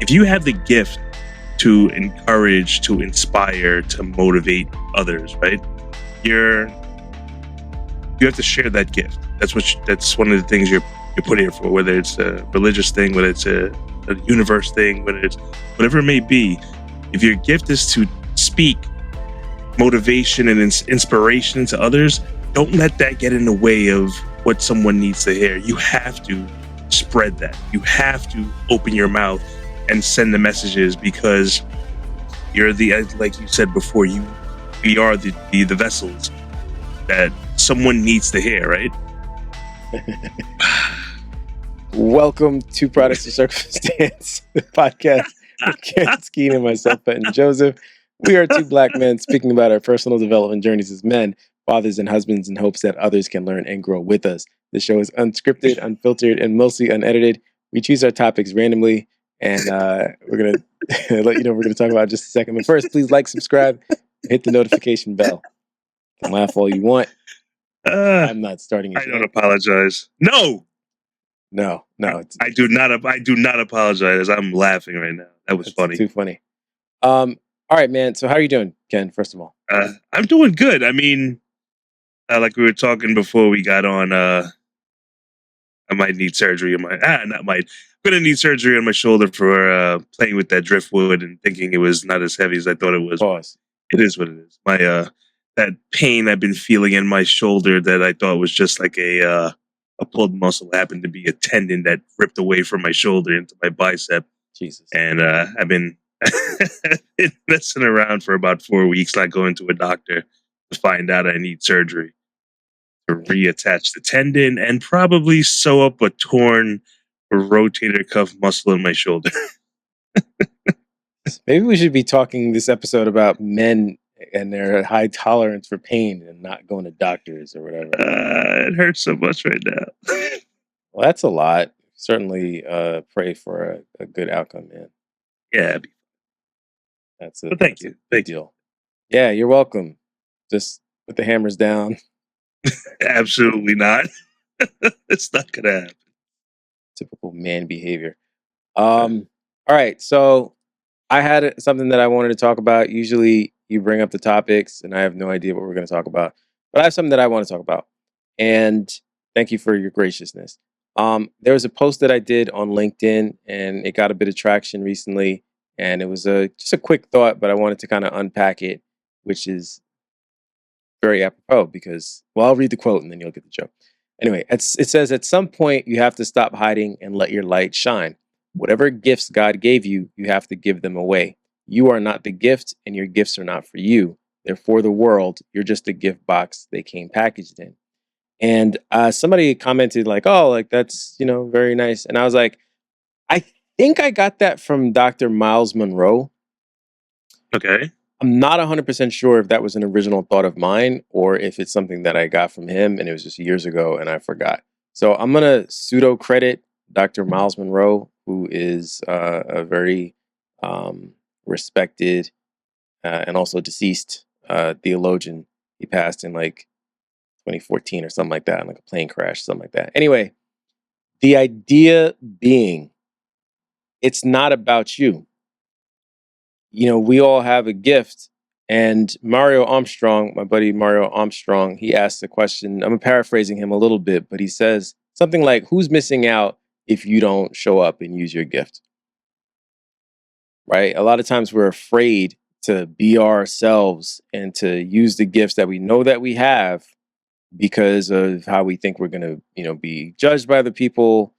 if you have the gift to encourage, to inspire, to motivate others, right? You have to share that gift. That's one of the things you're put here for, whether it's a religious thing, whether it's a universe thing, whether it's whatever it may be. If your gift is to speak motivation and inspiration to others, don't let that get in the way of what someone needs to hear. You have to spread that. You have to open your mouth and send the messages, because you're like you said before, we are the vessels that someone needs to hear, right? Welcome to Products of Circumstance, the podcast with Skeen and myself, Fenton Joseph. We are two black men speaking about our personal development journeys as men, fathers, and husbands in hopes that others can learn and grow with us. The show is unscripted, unfiltered, and mostly unedited. We choose our topics randomly, and we're going to let you know what we're going to talk about in just a second. But first, please like, subscribe, and hit the notification bell. You can laugh all you want. I'm not starting it. I don't apologize. No. I do not apologize. I'm laughing right now. That was funny. Too funny. All right, man. So how are you doing, Ken, first of all? I'm doing good. I mean, like we were talking before we got on, I might need surgery I'm going to need surgery on my shoulder for playing with that driftwood and thinking it was not as heavy as I thought it was. Pause. It is what it is. My that pain I've been feeling in my shoulder that I thought was just like a pulled muscle happened to be a tendon that ripped away from my shoulder into my bicep. Jesus. And I've been messing around for about 4 weeks, not going to a doctor, to find out I need surgery to reattach the tendon and probably sew up a torn rotator cuff muscle in my shoulder. Maybe we should be talking this episode about men and their high tolerance for pain and not going to doctors or whatever. It hurts so much right now. Well, that's a lot. Certainly pray for a good outcome, man. Yeah. Thank you. Big deal. Yeah, you're welcome. Just put the hammers down. Absolutely not. It's not going to happen. Typical man behavior. All right. So I had something that I wanted to talk about. Usually you bring up the topics and I have no idea what we're going to talk about, but I have something that I want to talk about. And thank you for your graciousness. There was a post that I did on LinkedIn and it got a bit of traction recently. And it was just a quick thought, but I wanted to kind of unpack it, which is very apropos because, well, I'll read the quote and then you'll get the joke. Anyway, it says, at some point, you have to stop hiding and let your light shine. Whatever gifts God gave you, you have to give them away. You are not the gift and your gifts are not for you. They're for the world. You're just a gift box they came packaged in. And somebody commented like, oh, like that's, very nice. And I was like, I think I got that from Dr. Miles Monroe. Okay. I'm not 100% sure if that was an original thought of mine or if it's something that I got from him and it was just years ago and I forgot. So I'm going to pseudo credit Dr. Miles Monroe, who is a very respected and also deceased theologian. He passed in like 2014 or something like that, in like a plane crash, something like that. Anyway, the idea being, it's not about you. We all have a gift. And Mario Armstrong, my buddy Mario Armstrong, he asked the question, I'm paraphrasing him a little bit, but he says something like, who's missing out if you don't show up and use your gift? Right? A lot of times we're afraid to be ourselves and to use the gifts that we know that we have because of how we think we're going to, be judged by other people,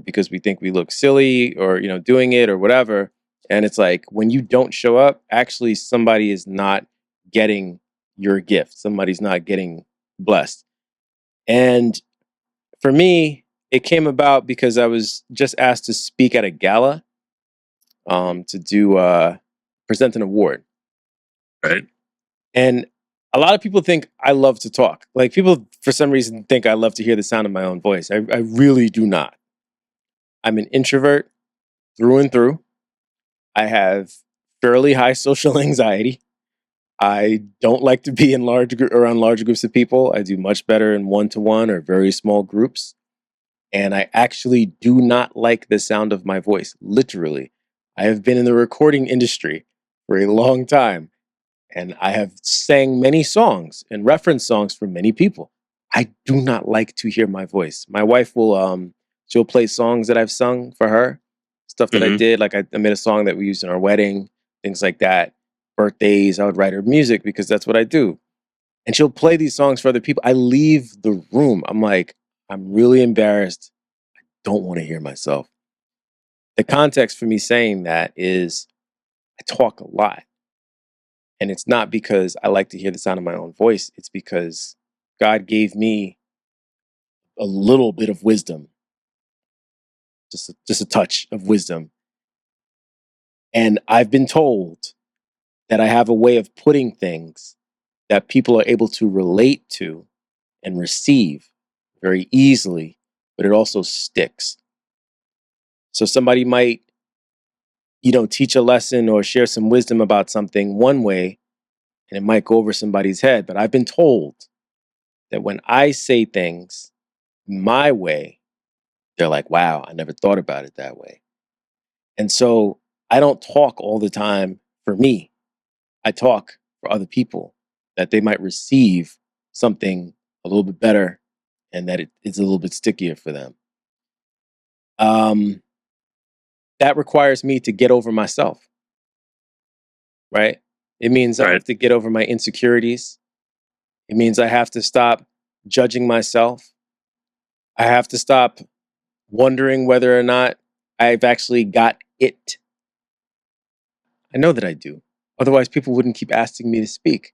because we think we look silly or, doing it or whatever. And it's like, when you don't show up, actually somebody is not getting your gift. Somebody's not getting blessed. And for me, it came about because I was just asked to speak at a gala, to present an award. Right. And a lot of people think I love to talk. Like, people, for some reason, think I love to hear the sound of my own voice. I really do not. I'm an introvert through and through. I have fairly high social anxiety. I don't like to be around large groups of people. I do much better in one-to-one or very small groups. And I actually do not like the sound of my voice, literally. I have been in the recording industry for a long time, and I have sang many songs and reference songs for many people. I do not like to hear my voice. My wife will she'll play songs that I've sung for her, stuff that I Hmm. did. Like I made a song that we used in our wedding, things like that. Birthdays, I would write her music because that's what I do. And she'll play these songs for other people. I leave the room. I'm like, I'm really embarrassed. Don't want to hear myself. The context for me saying that is I talk a lot. And it's not because I like to hear the sound of my own voice. It's because God gave me a little bit of wisdom, just a touch of wisdom. And I've been told that I have a way of putting things that people are able to relate to and receive very easily, but it also sticks. So somebody might, teach a lesson or share some wisdom about something one way, and it might go over somebody's head. But I've been told that when I say things my way, they're like, wow, I never thought about it that way. And so I don't talk all the time for me. I talk for other people that they might receive something a little bit better and that it's a little bit stickier for them. Um, that requires me to get over myself, right? It means I Right. have to get over my insecurities. It means I have to stop judging myself. I have to stop wondering whether or not I've actually got it. I know that I do. Otherwise, people wouldn't keep asking me to speak.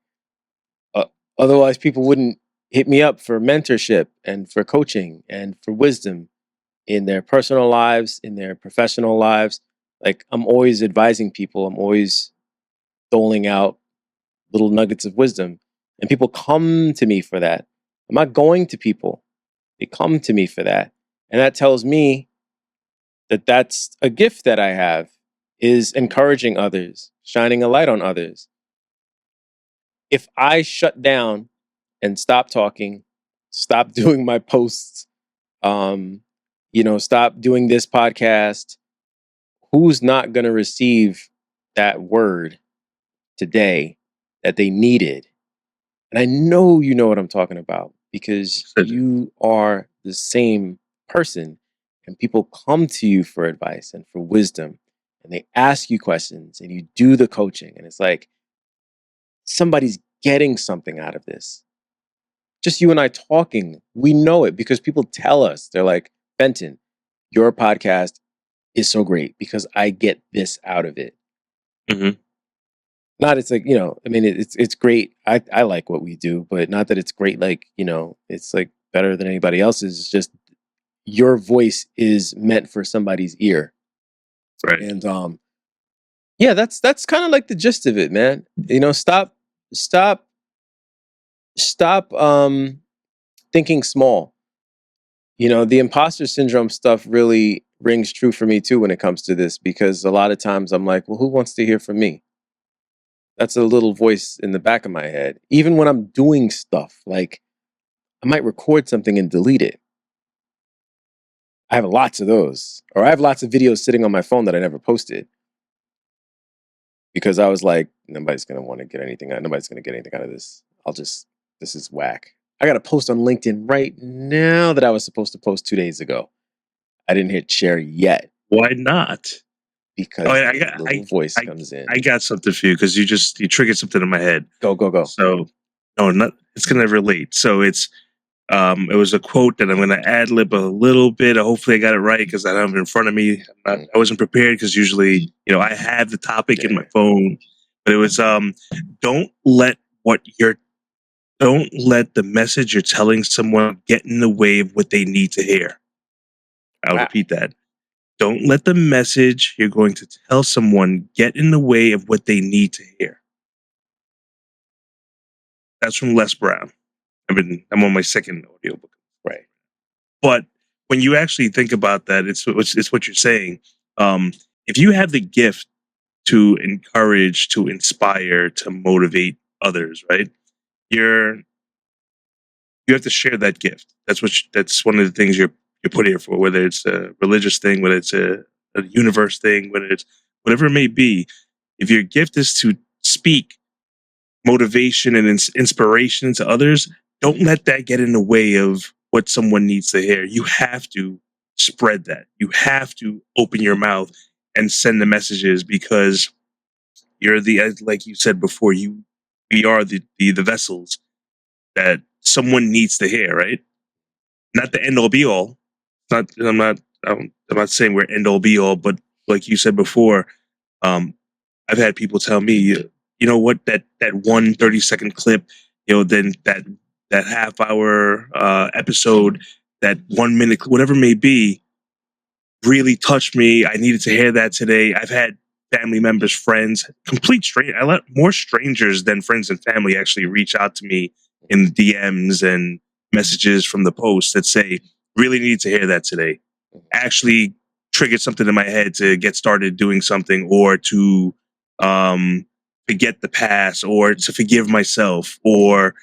Uh, Otherwise, people wouldn't hit me up for mentorship and for coaching and for wisdom in their personal lives, in their professional lives. Like, I'm always advising people, I'm always doling out little nuggets of wisdom. And people come to me for that. I'm not going to people, they come to me for that. And that tells me that that's a gift that I have, is encouraging others, shining a light on others. If I shut down and stop talking, stop doing my posts, um, stop doing this podcast, who's not going to receive that word today that they needed? And I know you know what I'm talking about because you are the same person, and people come to you for advice and for wisdom, and they ask you questions, and you do the coaching, and it's like somebody's getting something out of this. Just you and I talking, we know it because people tell us. They're like, Fenton, your podcast is so great because I get this out of it. Hmm. Not it's like, I mean, it's great. I like what we do, but not that it's great. Like, it's like better than anybody else's. It's just your voice is meant for somebody's ear. Right. And yeah, that's kind of like the gist of it, man. Stop, stop, stop thinking small. The imposter syndrome stuff really rings true for me too when it comes to this, because a lot of times I'm like, well, who wants to hear from me? That's a little voice in the back of my head. Even when I'm doing stuff, like I might record something and delete it. I have lots of those. Or I have lots of videos sitting on my phone that I never posted because I was like, nobody's going to want to get anything out. Nobody's going to get anything out of this. This is whack. I got a post on LinkedIn right now that I was supposed to post 2 days ago. I didn't hit share yet Why not? because I the little voice I comes in. I got something for you because you triggered something in my head. Go. So no, not it's gonna relate. So it was a quote that I'm gonna ad lib a little bit. Hopefully I got it right because I don't have it in front of me. I wasn't prepared because usually I have the topic in my phone, but it was don't let what you're don't let the message you're telling someone get in the way of what they need to hear. I'll Wow. repeat that. Don't let the message you're going to tell someone get in the way of what they need to hear. That's from Les Brown. I'm on my second audiobook. Right. But when you actually think about that, it's what you're saying. If you have the gift to encourage, to inspire, to motivate others, right? You have to share that gift. That's one of the things you're put here for. Whether it's a religious thing, whether it's a universe thing, whatever it may be, if your gift is to speak motivation and inspiration to others, don't let that get in the way of what someone needs to hear. You have to spread that. You have to open your mouth and send the messages, because you're the, like you said before, we are the vessels that someone needs to hear, right? Not the end all be all. Not I'm not saying we're end all be all, but like you said before, um, I've had people tell me, you know what, that one 30-second clip, then that half hour episode, that 1 minute, whatever it may be, really touched me. I needed to hear that today. I've had family members, friends, complete strange. I let more strangers than friends and family actually reach out to me in the DMs and messages from the post that say, really need to hear that today. Actually triggered something in my head to get started doing something, or to forget the past, or to forgive myself, or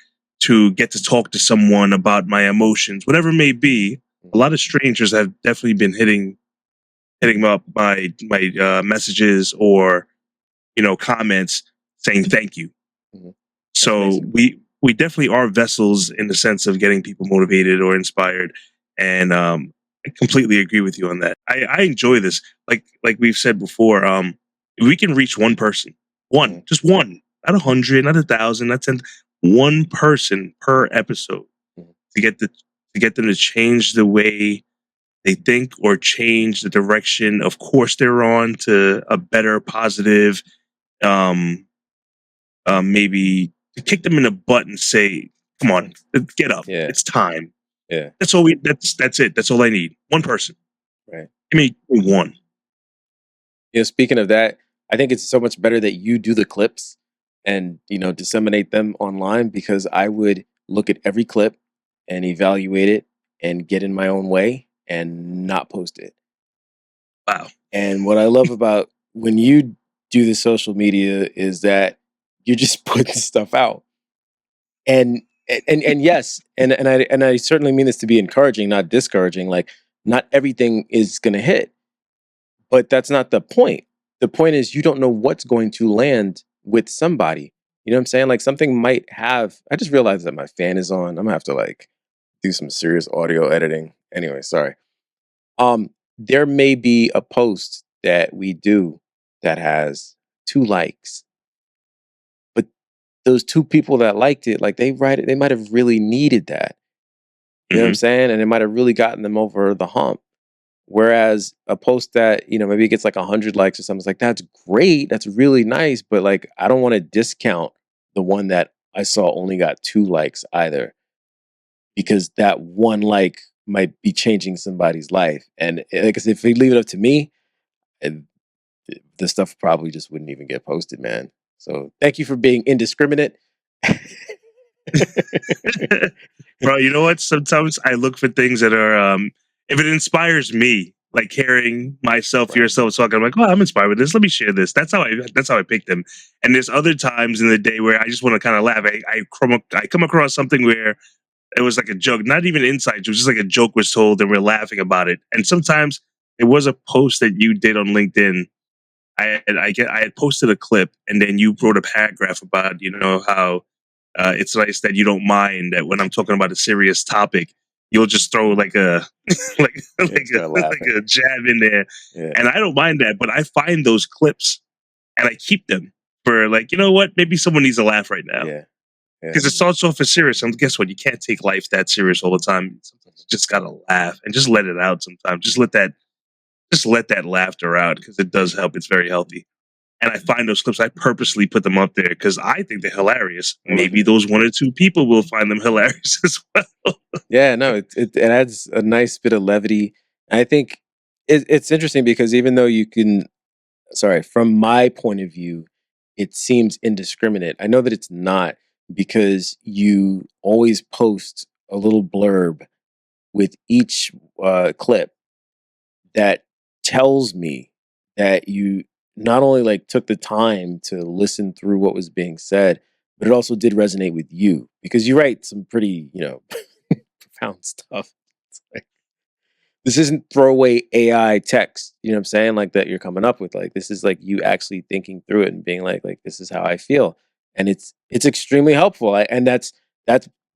to get to talk to someone about my emotions, whatever it may be. A lot of strangers have definitely been hitting up my messages, or comments, saying thank you. Mhm. So amazing. we definitely are vessels in the sense of getting people motivated or inspired, and I completely agree with you on that. I enjoy this. Like we've said before, if we can reach one person, one, Mhm. just one, not 100, not 1,000, not 10, one person per episode, Mhm. to get them to change the way they think, or change the direction of course they're on, to a better, positive, um, maybe to kick them in the butt and say, "Come on, get up, Yeah, it's time." yeah, That's all we. That's it. That's all I need. One person. right. Give me one. Speaking of that, I think it's so much better that you do the clips and disseminate them online, because I would look at every clip and evaluate it and get in my own way and not post it. Wow. And what I love about when you do the social media is that you're just putting stuff out. And and yes, and I certainly mean this to be encouraging, not discouraging. Like, not everything is going to hit, but that's not the point. The point is, you don't know what's going to land with somebody. You know what I'm saying? Like, something might have. I just realized that my fan is on. I'm gonna have to like do some serious audio editing. Anyway, sorry. There may be a post that we do that has 2 likes, but those 2 people that liked it, like, they might have really needed that. You know what I'm Hmm. saying? And it might have really gotten them over the hump. Whereas a post that, maybe it gets like 100 likes or something, it's like, that's great. That's really nice. But like, I don't want to discount the one that I saw only got 2 likes either, because that one like might be changing somebody's life. And like I said, if we leave it up to me, and the stuff probably just wouldn't even get posted, man. So thank you for being indiscriminate. Bro, you know what? Sometimes I look for things that are, if it inspires me, like hearing myself, Right. yourself talking, I'm like, oh, I'm inspired with this. Let me share this. That's how I pick them. And there's other times in the day where I just want to kind of laugh. I come across something where it was like a joke, not even inside joke, just like a joke was told and we're laughing about it. And sometimes it was a post that you did on LinkedIn. I had posted a clip, and then you wrote a paragraph about, how it's nice that you don't mind that when I'm talking about a serious topic, you'll just throw like a Yeah, start like laughing. a jab in there, Yeah. and I don't mind that. But I find those clips and I keep them for, like, you know what, maybe someone needs a laugh right now, Yeah. Yeah. because it starts off as serious. And guess what? You can't take life that serious all the time. Sometimes you just gotta laugh and just let it out. Sometimes just let that laughter out, because it does help. It's very healthy. And I find those clips. I purposely put them up there because I think they're hilarious. I love Maybe it. those 1 or 2 people will find them hilarious as well. Yeah, no, it adds a nice bit of levity. And I think it's interesting because even though you can, sorry, from my point of view, it seems indiscriminate. I know that it's not, because you always post a little blurb with each clip that tells me that you not only like took the time to listen through what was being said, but it also did resonate with you, because you write some pretty, profound stuff. It's like, This isn't throwaway AI text, you know what I'm saying? Like that you're coming up with. Like this is like you actually thinking through it and being like this is how I feel. And it's extremely helpful. And that's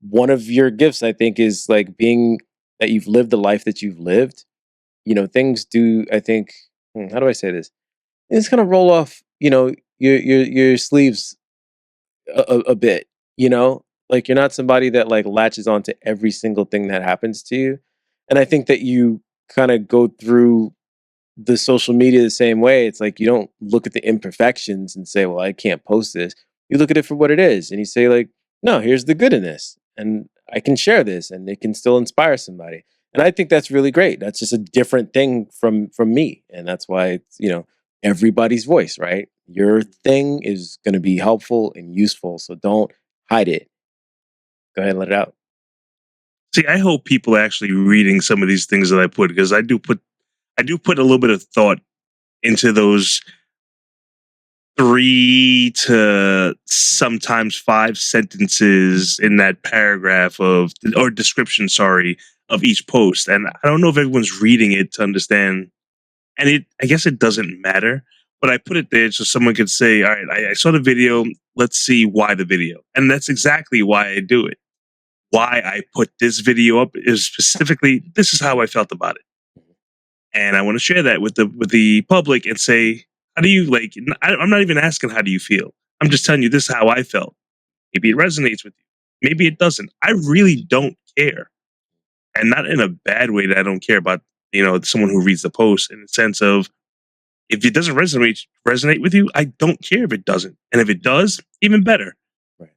one of your gifts, I think, is like being that you've lived the life that you've lived. You know, things do, I think, how do I say this? It's gonna roll off, your sleeves a bit, you know? Like you're not somebody that like latches onto every single thing that happens to you. And I think that you kind of go through the social media the same way. It's like you don't look at the imperfections and say, well, I can't post this. You look at it for what it is and you say, like, no, here's the good in this. And I can share this and it can still inspire somebody. And I think that's really great. That's just a different thing from me. And that's why it's, everybody's voice, right? Your thing is going to be helpful and useful. So don't hide it. Go ahead and let it out. See, I hope people are actually reading some of these things that I put, because I do put a little bit of thought into those 3 to sometimes 5 sentences in that paragraph or description, sorry, of each post. And I don't know if everyone's reading it to understand. And I guess it doesn't matter, but I put it there so someone could say, all right, I saw the video. Let's see why the video. And that's exactly why I do it. Why I put this video up is specifically, this is how I felt about it. And I want to share that with the public and say, how do you like? I'm not even asking how do you feel. I'm just telling you this is how I felt. Maybe it resonates with you. Maybe it doesn't. I really don't care, and not in a bad way that I don't care about someone who reads the post. In the sense of, if it doesn't resonate with you, I don't care if it doesn't, and if it does, even better. Right.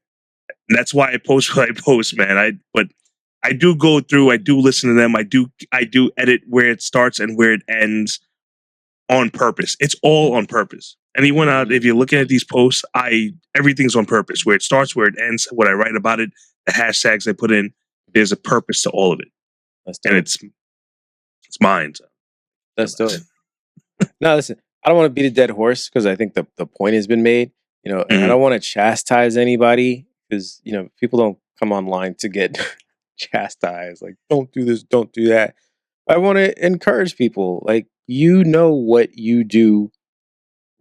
And that's why I post what I post, man. But I do go through. I do listen to them. I do edit where it starts and where it ends on purpose. It's all on purpose. Anyone out, if you're looking at these posts, everything's on purpose. Where it starts, where it ends, what I write about it, the hashtags I put in. There's a purpose to all of it, and it's mine. So. That's dope. No, listen, I don't want to beat a dead horse because I think the point has been made. And I don't want to chastise anybody because people don't come online to get chastised. Like, don't do this, don't do that. I want to encourage people. Like, what you do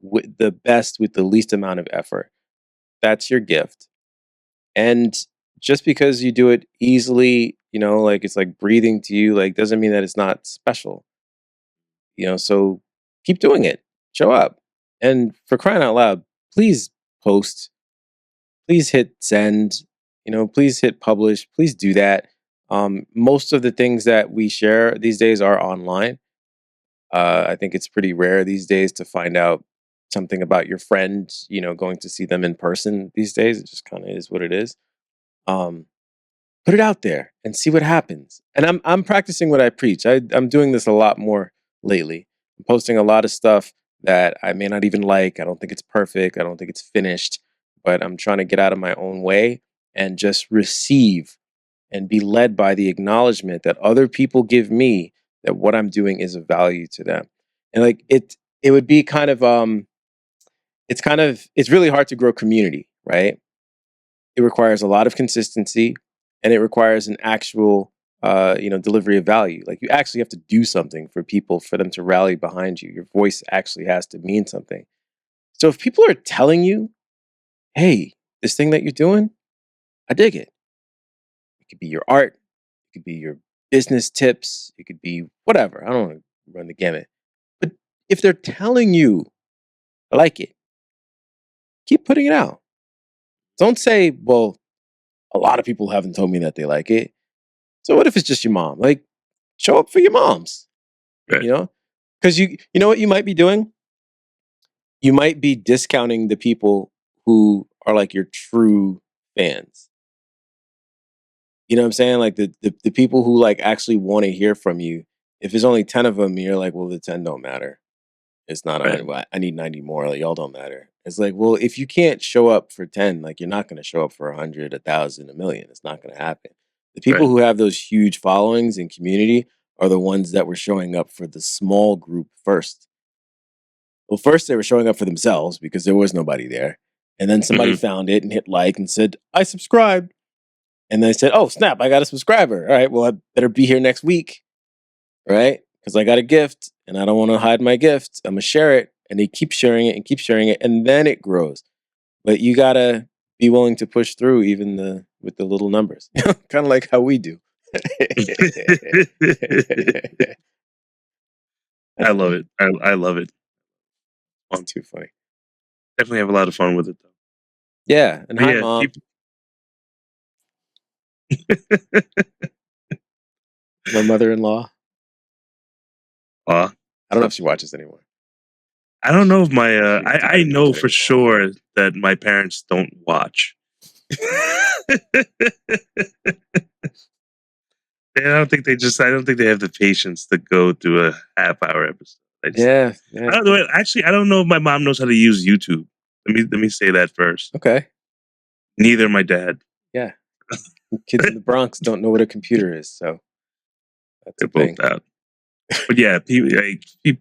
with the best with the least amount of effort. That's your gift. And just because you do it easily, like it's like breathing to you, like doesn't mean that it's not special. So keep doing it. Show up. And for crying out loud, please post. Please hit send. Please hit publish. Please do that. Most of the things that we share these days are online. I think it's pretty rare these days to find out something about your friend, going to see them in person these days. It just kind of is what it is. Put it out there and see what happens. And I'm practicing what I preach. I'm doing this a lot more lately. I'm posting a lot of stuff that I may not even like. I don't think it's perfect. I don't think it's finished, but I'm trying to get out of my own way and just receive and be led by the acknowledgement that other people give me that what I'm doing is of value to them. And like it would be kind of it's really hard to grow community, right? It requires a lot of consistency and it requires an actual delivery of value. Like you actually have to do something for people for them to rally behind you. Your voice actually has to mean something. So if people are telling you, hey, this thing that you're doing, I dig it. It could be your art, it could be your business tips, it could be whatever. I don't want to run the gamut. But if they're telling you, I like it, keep putting it out. Don't say, well, a lot of people haven't told me that they like it. So what if it's just your mom? Like, show up for your moms, Right. Because you know what you might be doing? You might be discounting the people who are like your true fans. You know what I'm saying? Like the people who like actually want to hear from you. If there's only 10 of them, you're like, well, the 10 don't matter. It's not Right. 100. I need 90 more. Like, y'all don't matter. It's like, well, if you can't show up for 10, like you're not going to show up for 100, 1,000, a million. It's not going to happen. The people Right. who have those huge followings and community are the ones that were showing up for the small group first. Well, first they were showing up for themselves because there was nobody there. And then somebody found it and hit like and said, I subscribed. And they said, oh, snap, I got a subscriber. All right, well, I better be here next week. right? Because I got a gift and I don't want to hide my gift. I'm gonna share it, and they keep sharing it and keep sharing it, and then it grows. But you gotta be willing to push through even with the little numbers, kind of like how we do. I love it. I love it. It's Fun. too funny. Definitely have a lot of fun with it though. Yeah, and But hi, yeah, mom. My mother-in-law. uh, I don't know if she watches anymore. I don't know if my She I retired from know getting for involved. sure that my parents don't watch. I don't think I don't think they have the patience to go through a half-hour episode. Yeah, I yeah. don't know. Actually, I don't know if my mom knows how to use YouTube. Let me say that first. Okay. Neither my dad. Yeah. Kids in the Bronx don't know what a computer is, so that's a They're both thing. out. But yeah,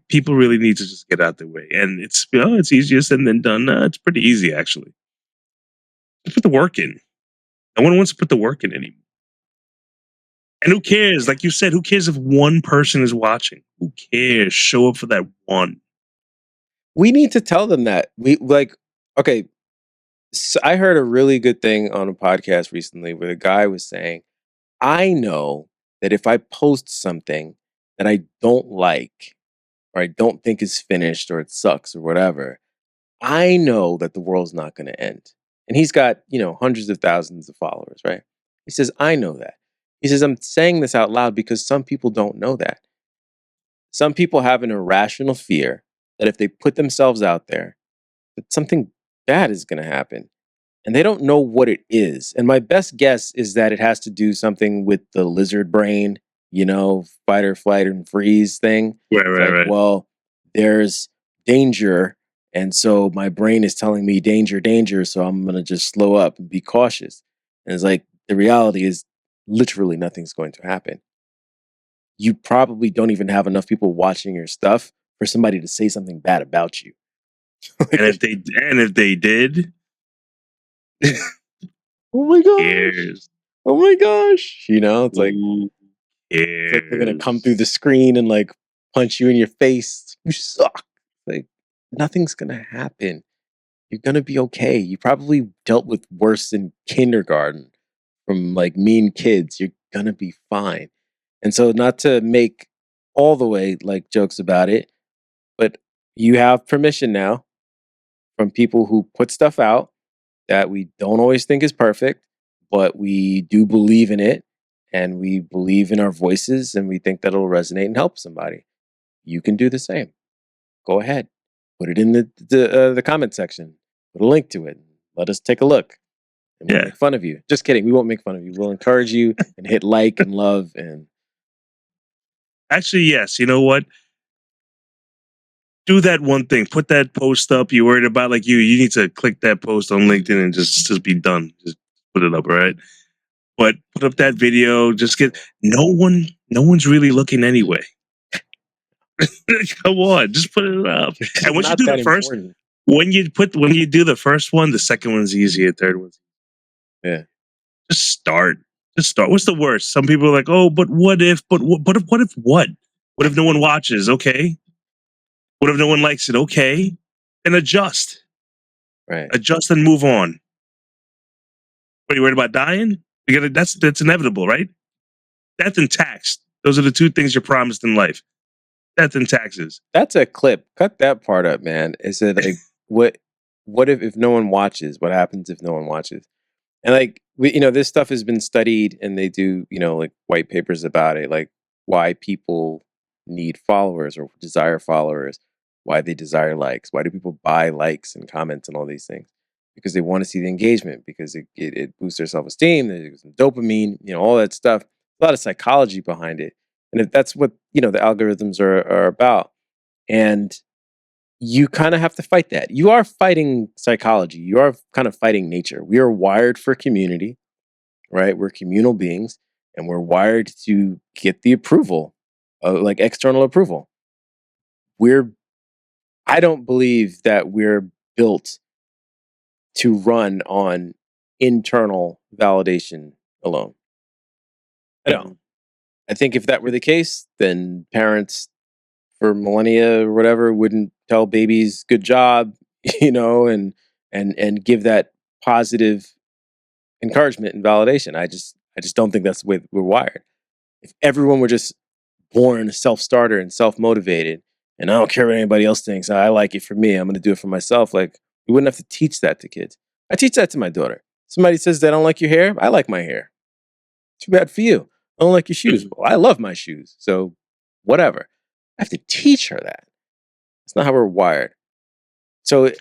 people really need to just get out their way, and it's easier said than done. It's pretty easy actually. Just put the work in. No one wants to put the work in anymore. And who cares? Like you said, who cares if one person is watching? Who cares? Show up for that one. We need to tell them that. Okay, so I heard a really good thing on a podcast recently where the guy was saying, I know that if I post something that I don't like or I don't think is finished or it sucks or whatever, I know that the world's not going to end. And he's got, hundreds of thousands of followers, right? He says, I know that. He says, I'm saying this out loud because some people don't know that. Some people have an irrational fear that if they put themselves out there, that something bad is going to happen. And they don't know what it is. And my best guess is that it has to do something with the lizard brain, fight or flight and freeze thing. Right, It's right, like, right. well, there's danger. And so my brain is telling me danger, danger. So I'm going to just slow up and be cautious. And it's like, the reality is literally nothing's going to happen. You probably don't even have enough people watching your stuff for somebody to say something bad about you. And if they did, Oh my gosh. cares? Oh my gosh. It's like, Who it's like they're gonna come through cares? the screen and like punch you in your face. You suck. Like nothing's gonna happen. You're gonna be okay. You probably dealt with worse in kindergarten from like mean kids. You're gonna be fine. And so not to make all the way like jokes about it, but you have permission now from people who put stuff out that we don't always think is perfect, but we do believe in it and we believe in our voices and we think that it'll resonate and help somebody. You can do the same. Go ahead. Put it in the comment section. Put a link to it. Let us take a look. And we'll Yeah. make fun of you. Just kidding. We won't make fun of you. We'll encourage you and hit like and love and Actually, yes. You know what? Do that one thing. Put that post up. You're worried about like you need to click that post on LinkedIn and just be done. Just put it up, all right? But put up that video. Just get no one's really looking anyway. Come on, just put it up. it's And once you not do the that first, important. when you do the first one, the second one's easier, third one's Yeah. just start. Just start. What's the worst? Some people are like, oh, but what if? But what if what? What if no one watches? Okay. What if no one likes it? Okay. And adjust. Right. Adjust and move on. What are you worried about dying? That's inevitable, right? Death and tax. Those are the two things you're promised in life. Death and taxes. That's a clip. Cut that part up, man. Is it like what if no one watches? What happens if no one watches? And like this stuff has been studied and they do, like white papers about it, like why people need followers or desire followers, why they desire likes, why do people buy likes and comments and all these things? Because they want to see the engagement, because it boosts their self-esteem, there's some dopamine, all that stuff. A lot of psychology behind it. And if that's what, the algorithms are about. And you kind of have to fight that. You are fighting psychology. You are kind of fighting nature. We are wired for community, right? We're communal beings and we're wired to get the approval, like external approval. I don't believe that we're built to run on internal validation alone. I don't. I think if that were the case, then parents for millennia or whatever wouldn't tell babies good job, and give that positive encouragement and validation. I just don't think that's the way we're wired. If everyone were just born a self-starter and self-motivated, and I don't care what anybody else thinks, I like it for me, I'm going to do it for myself, like, we wouldn't have to teach that to kids. I teach that to my daughter. Somebody says they don't like your hair, I like my hair. Too bad for you. I don't like your shoes. Well, I love my shoes. So whatever. I have to teach her that. It's not how we're wired. So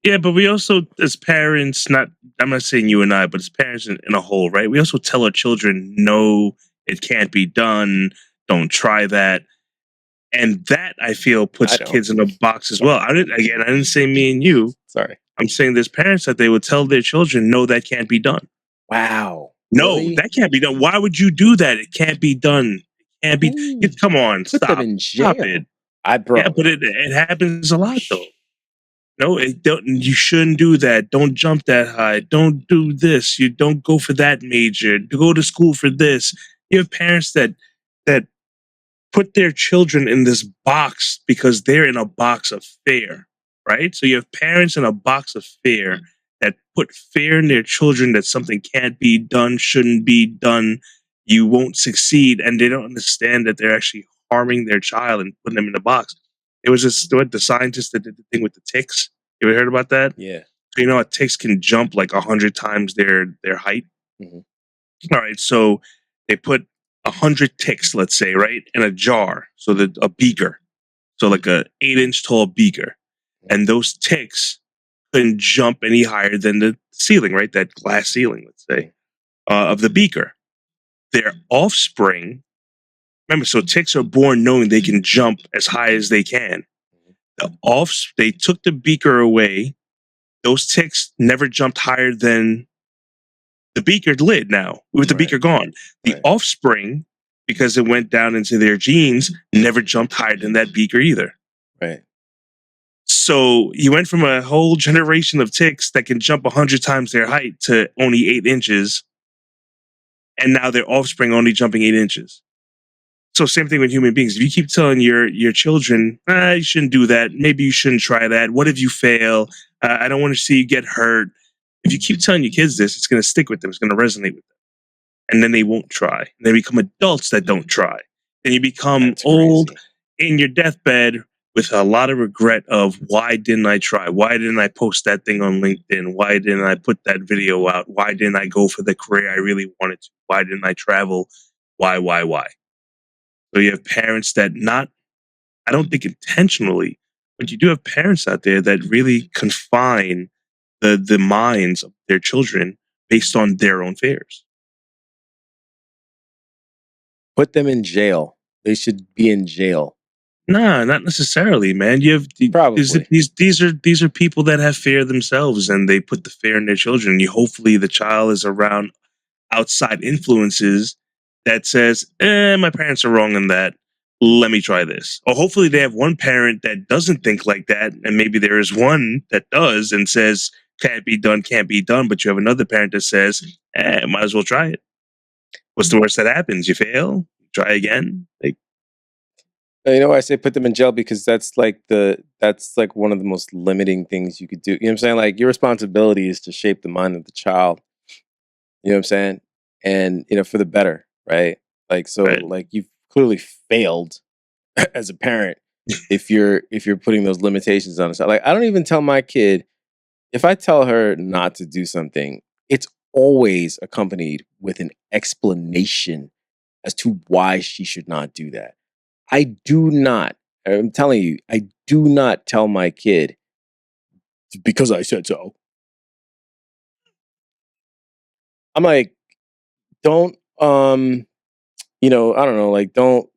Yeah, but we also, as parents, I'm not saying you and I, but as parents in a whole, right? We also tell our children, no, it can't be done. Don't try that. And that, I feel, puts don't. kids in a box as well. I didn't say me and you. Sorry. I'm saying there's parents that they would tell their children, no, that can't be done. Wow. No, Really? that can't be done. Why would you do that? It can't be done. It can't be. Come on, Put stop. them in jail. Stop it. Bro. Yeah, but it happens a lot though. No, you shouldn't do that. Don't jump that high. Don't do this. You don't go for that major. Go to school for this. You have parents that put their children in this box because they're in a box of fear, right? So you have parents in a box of fear that put fear in their children that something can't be done, shouldn't be done, you won't succeed, and they don't understand that they're actually harming their child and putting them in the box. It was just what the scientist that did the thing with the ticks. You ever heard about that? Yeah. So you know, ticks can jump like 100 times their height. Mhm. All right, so they put 100 ticks, let's say, right, in a jar, so that a beaker, so like a 8-inch tall beaker, and those ticks couldn't jump any higher than the ceiling, right, that glass ceiling, let's say, of the beaker. Their offspring, remember, so ticks are born knowing they can jump as high as they can. They took the beaker away. Those ticks never jumped higher than the beaker lid now, with the beaker gone. The offspring, because it went down into their genes, never jumped higher than that beaker either. Right. So you went from a whole generation of ticks that can jump 100 times their height to only 8 inches, and now their offspring only jumping 8 inches. So same thing with human beings. If you keep telling your children, you shouldn't do that, maybe you shouldn't try that, what if you fail, I don't want to see you get hurt. If you keep telling your kids this, it's going to stick with them. It's going to resonate with them. And then they won't try. And they become adults that don't try. Then you become old in your deathbed with a lot of regret of, why didn't I try? Why didn't I post that thing on LinkedIn? Why didn't I put that video out? Why didn't I go for the career I really wanted to? Why didn't I travel? Why? So you have parents that I don't think intentionally, but you do have parents out there that really confine the minds of their children based on their own fears. Put them in jail. They should be in jail. Nah, not necessarily, man. You have Probably. these are people that have fear themselves, and they put the fear in their children. Hopefully the child is around outside influences that says, my parents are wrong in that. Let me try this. Or hopefully they have one parent that doesn't think like that, and maybe there is one that does and says, can't be done, but you have another parent that says, might as well try it. What's the worst that happens? You fail, try again. Like, you know why I say put them in jail? Because that's like one of the most limiting things you could do. You know what I'm saying? Like, your responsibility is to shape the mind of the child. You know what I'm saying? And for the better, right? Like, so right. Like, you've clearly failed as a parent if you're putting those limitations on us. Like, I don't even tell my kid, if I tell her not to do something, it's always accompanied with an explanation as to why she should not do that. I'm telling you, I do not tell my kid, because I said so. I'm like, don't, I don't know, like, don't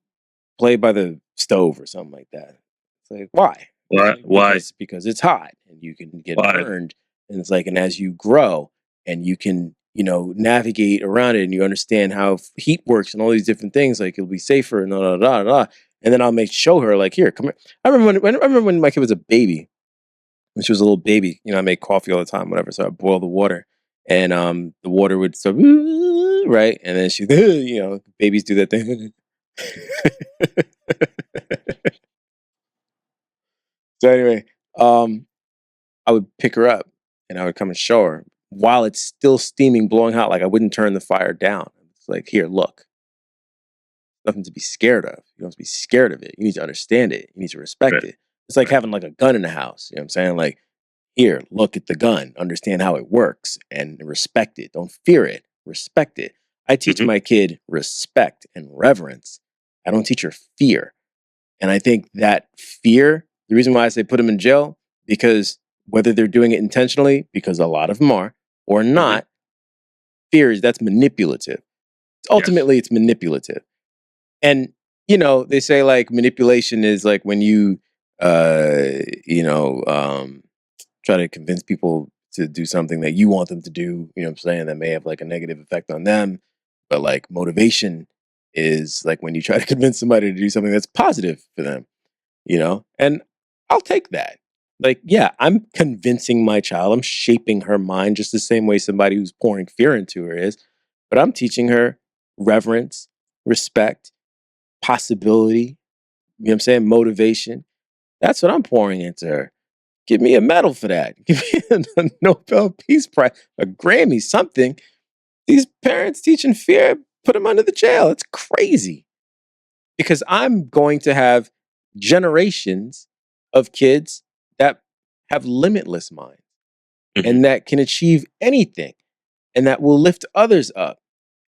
play by the stove or something like that. It's like, why? Why? Because it's hot and you can get burned. And it's like, and as you grow and you can, navigate around it and you understand how heat works and all these different things, like, it'll be safer and and then I'll show her, like, here, come here. I remember when my kid was a baby, when she was a little baby, I make coffee all the time, whatever. So I boil the water and the water would start, right? And then she, babies do that thing. So anyway, I would pick her up and I would come and show her while it's still steaming, blowing hot. Like I wouldn't turn the fire down. It's like, here, look, nothing to be scared of. You don't have to be scared of it. You need to understand it. You need to respect Right. it. It's like having like a gun in the house. You know what I'm saying? Like, here, look at the gun, understand how it works and respect it. Don't fear it, respect it. I teach Mhm. my kid respect and reverence. I don't teach her fear. And I think that fear, the reason why I say put them in jail, because whether they're doing it intentionally, because a lot of them are, or not, fear is that's manipulative. Ultimately, it's manipulative. And, they say like manipulation is like when you, try to convince people to do something that you want them to do, you know what I'm saying, that may have like a negative effect on them. But like motivation is like when you try to convince somebody to do something that's positive for them, and I'll take that. Like, yeah, I'm convincing my child, I'm shaping her mind just the same way somebody who's pouring fear into her is, but I'm teaching her reverence, respect, possibility, you know what I'm saying, motivation. That's what I'm pouring into her. Give me a medal for that. Give me a Nobel Peace Prize, a Grammy, something. These parents teaching fear, put them under the jail. It's crazy. Because I'm going to have generations of kids that have limitless minds and that can achieve anything and that will lift others up.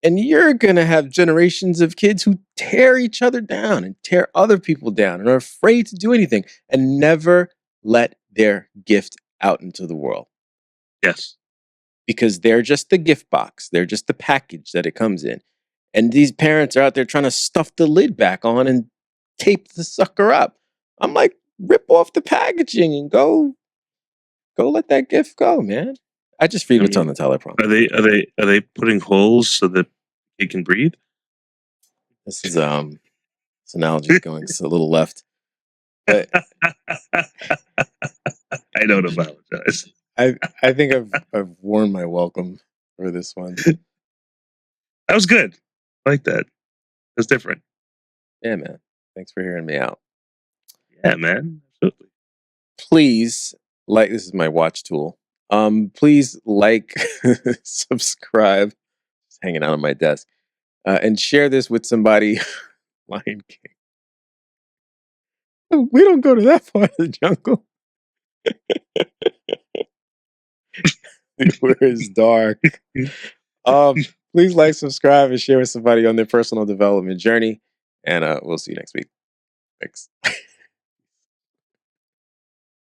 And you're going to have generations of kids who tear each other down and tear other people down and are afraid to do anything and never let their gift out into the world. Yes. Because they're just the gift box. They're just the package that it comes in. And these parents are out there trying to stuff the lid back on and tape the sucker up. I'm like, rip off the packaging and go let that gift go, man. I just read what's on the teleprompter. Are they putting holes so that it can breathe? This is this analogy is going a little left. But I don't apologize. I think I've worn my welcome for this one. That was good. I like that. That's different. Yeah, man. Thanks for hearing me out. Yeah, man. Absolutely. Please this is my watch tool. Please subscribe. It's hanging out on my desk. And share this with somebody. Lion King. We don't go to that part of the jungle. Where it's dark. Please subscribe, and share with somebody on their personal development journey. And we'll see you next week. Thanks.